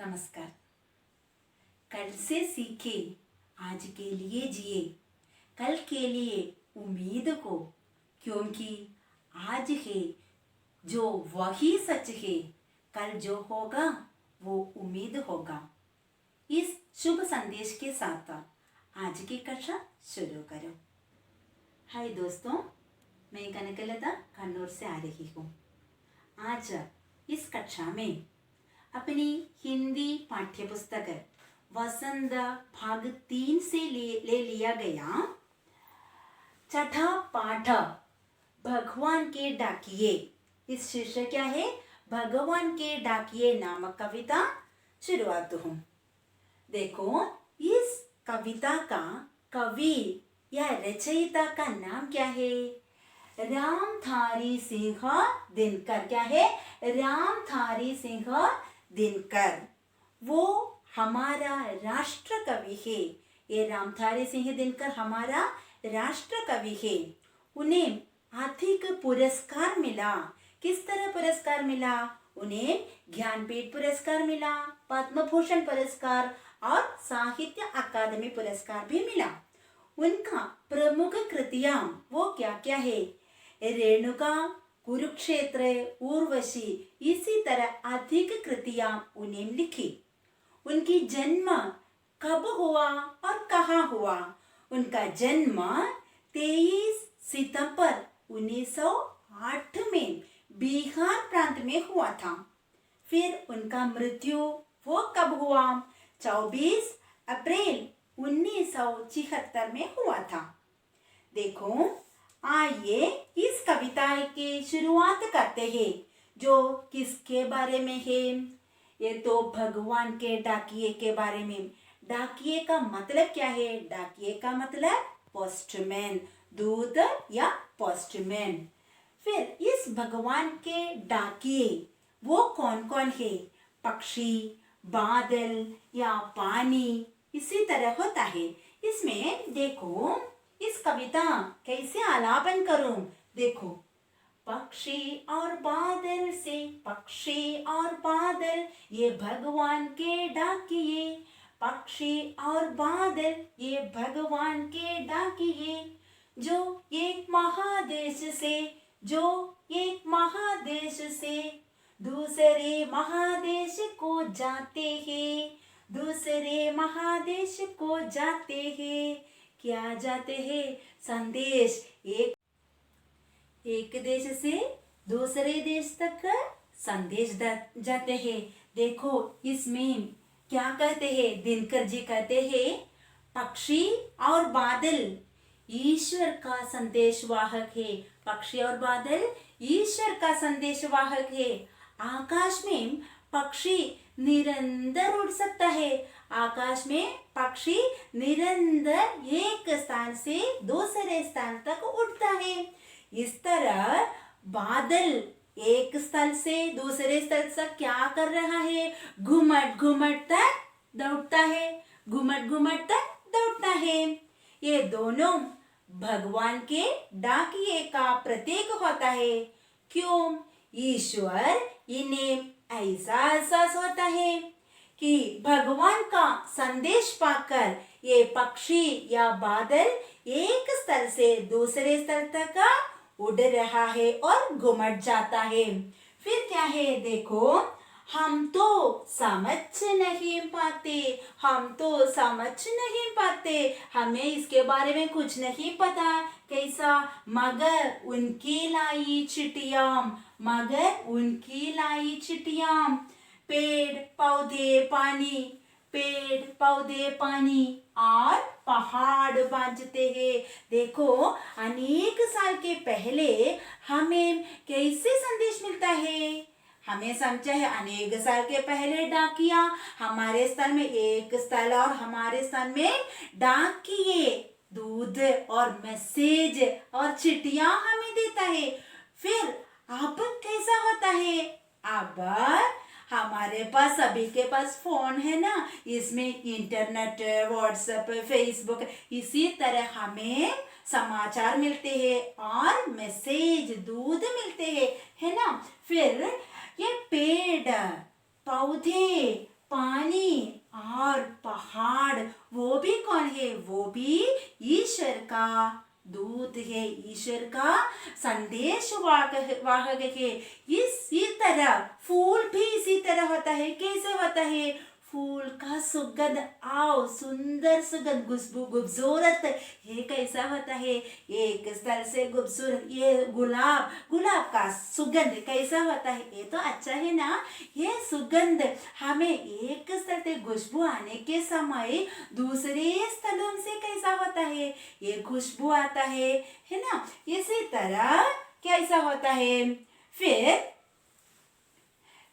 नमस्कार। कल से सीखे, आज के लिए जिए, कल के लिए उम्मीद को, क्योंकि आज है जो वही सच है, कल जो होगा वो उम्मीद होगा। इस शुभ संदेश के साथ आज की कक्षा शुरू करो। हाय दोस्तों, मैं कनकलता कन्नौर से आ रही हूँ। आज इस कक्षा में अपनी हिंदी पाठ्य पुस्तक वसंत भाग 3 से ले लिया गया छठा पाठ भगवान के डाकिए। इस शीर्षक क्या है? भगवान के डाकिए नामक कविता शुरुआत हूँ। देखो, इस कविता का कवि या रचयिता का नाम क्या है? रामधारी सिंह दिनकर। क्या है? रामधारी सिंह दिनकर। वो हमारा राष्ट्र कवि है। ये रामधारी सिंह दिनकर हमारा राष्ट्र कवि है। उन्हें अधिक पुरस्कार मिला। किस तरह पुरस्कार मिला? उन्हें ज्ञानपीठ पुरस्कार मिला, पद्म भूषण पुरस्कार और साहित्य अकादमी पुरस्कार भी मिला। उनका प्रमुख कृतियां वो क्या क्या है? रेणुका, कुरुक्षेत्र, उर्वशी, इसी तरह अधिक कृतियां उन्हें लिखी। उनकी जन्म कब हुआ और कहाँ हुआ? उनका जन्म 23 सितंबर 1908 में बिहार प्रांत में हुआ था। फिर उनका मृत्यु वो कब हुआ? 24 अप्रैल 1976 में हुआ था। देखो, आइए इस कविता की शुरुआत करते हैं, जो किसके बारे में है? ये तो भगवान के डाकिए के बारे में। डाकिए का मतलब क्या है? डाकिए का मतलब पोस्टमैन, दूत या पोस्टमैन। फिर इस भगवान के डाकिए वो कौन कौन है? पक्षी, बादल या पानी, इसी तरह होता है। इसमें देखो, इस कविता कैसे आलापन करूं? देखो, पक्षी और बादल से, पक्षी और बादल ये भगवान के डाकिए, पक्षी और बादल ये भगवान के डाकिए, जो एक महादेश से, जो एक महादेश से दूसरे महादेश को जाते हैं, दूसरे महादेश को जाते हैं। क्या जाते हैं? संदेश। एक देश से दूसरे देश तक संदेश जाते हैं। देखो, इसमें क्या कहते हैं? दिनकर जी कहते हैं, पक्षी और बादल ईश्वर का संदेशवाहक है। पक्षी और बादल ईश्वर का संदेशवाहक है। आकाश में पक्षी निरंतर उड़ सकता है। आकाश में पक्षी निरंतर एक स्थान से दूसरे स्थान तक उड़ता है। इस तरह बादल एक स्थल से दूसरे स्थल तक क्या कर रहा है? घुमट घुमट तक दौड़ता है, घुमट घुमट तक दौड़ता है। ये दोनों भगवान के डाकिए का प्रतीक होता है। क्यों? ईश्वर इन्हें ऐसा एहसास होता है कि भगवान का संदेश पाकर ये पक्षी या बादल एक स्थल से दूसरे स्थल तक उड़ रहा है और घुमट जाता है। फिर क्या है? देखो, हम तो समझ नहीं पाते, हम तो समझ नहीं पाते, हमें इसके बारे में कुछ नहीं पता। कैसा? मगर उनकी लाई चिट्टियां, मगर उनकी लाई चिट्टियां, पेड़ पौधे पानी, पेड़ पौधे पानी और पहाड़ बांझते हैं। देखो, अनेक साल के पहले हमें कैसे संदेश मिलता है? हमें समझा है, अनेक साल के पहले डाकिया हमारे स्थल में, एक स्थल और हमारे स्थल में डाकिए दूध और मैसेज और चिट्ठियां हमें देता है। फिर अब कैसा होता है? अब हमारे पास, सभी के पास फोन है ना, इसमें इंटरनेट, व्हाट्सएप, फेसबुक, इसी तरह हमें समाचार मिलते हैं और मैसेज, दूध मिलते हैं, है ना। फिर ये पेड़ पौधे पानी और पहाड़ वो भी कौन है? वो भी ईश्वर का दूत है, ईश्वर का संदेश वाहक है। इसी तरह फूल भी इसी तरह होता है। कैसे होता है? फूल का सुगंध, आओ सुंदर सुगंध, खुशबू, खूबसूरत, ये कैसा होता है? एक स्थल से खूबसूरत, ये गुलाब का सुगंध कैसा होता है? ये तो अच्छा है ना। ये सुगंध हमें एक स्थल से खुशबू आने के समय दूसरे स्थलों से कैसा होता है? ये खुशबू आता है ना। इसी तरह कैसा होता है? फिर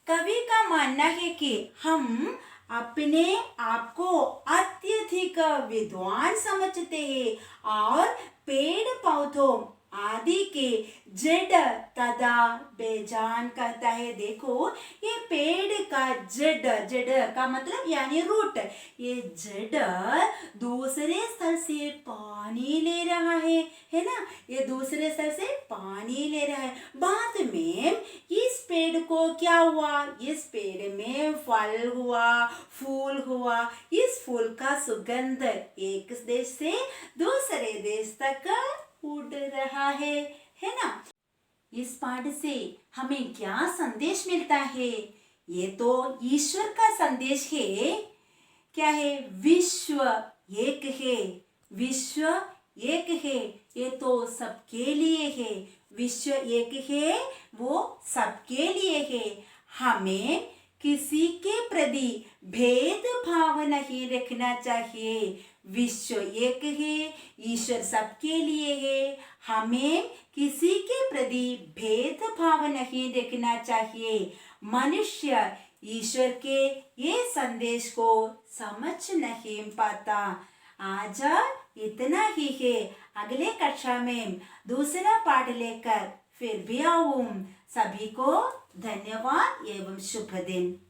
कवि का मानना है कि हम अपने आप को अत्यधिक विद्वान समझते हैं और पेड़ पौधों आदि के जड़ तथा बेजान कहता है। देखो, ये पेड़ का जड़ का मतलब यानी रूट, ये जड़ दूसरे स्थल से पानी ले रहा है ना। ये दूसरे स्थल से पानी ले रहा है। बाद में इस पेड़ को क्या हुआ? इस पेड़ में फल हुआ, फूल हुआ। इस फूल का सुगंध एक देश से दूसरे देश तक उड़ रहा है ना। इस पाठ से हमें क्या संदेश मिलता है? ये तो ईश्वर का संदेश है। क्या है? विश्व एक है, विश्व एक है, ये तो सबके लिए है। विश्व एक है, वो सबके लिए है। हमें किसी के प्रति भेदभाव नहीं रखना चाहिए। विश्व एक है, ईश्वर सबके लिए है। हमें किसी के प्रति भेदभाव नहीं रखना चाहिए। मनुष्य ईश्वर के ये संदेश को समझ नहीं पाता। आज इतना ही है। अगले कक्षा में दूसरा पाठ लेकर फिर भी आऊं। सभी को धन्यवाद एवं शुभ दिन।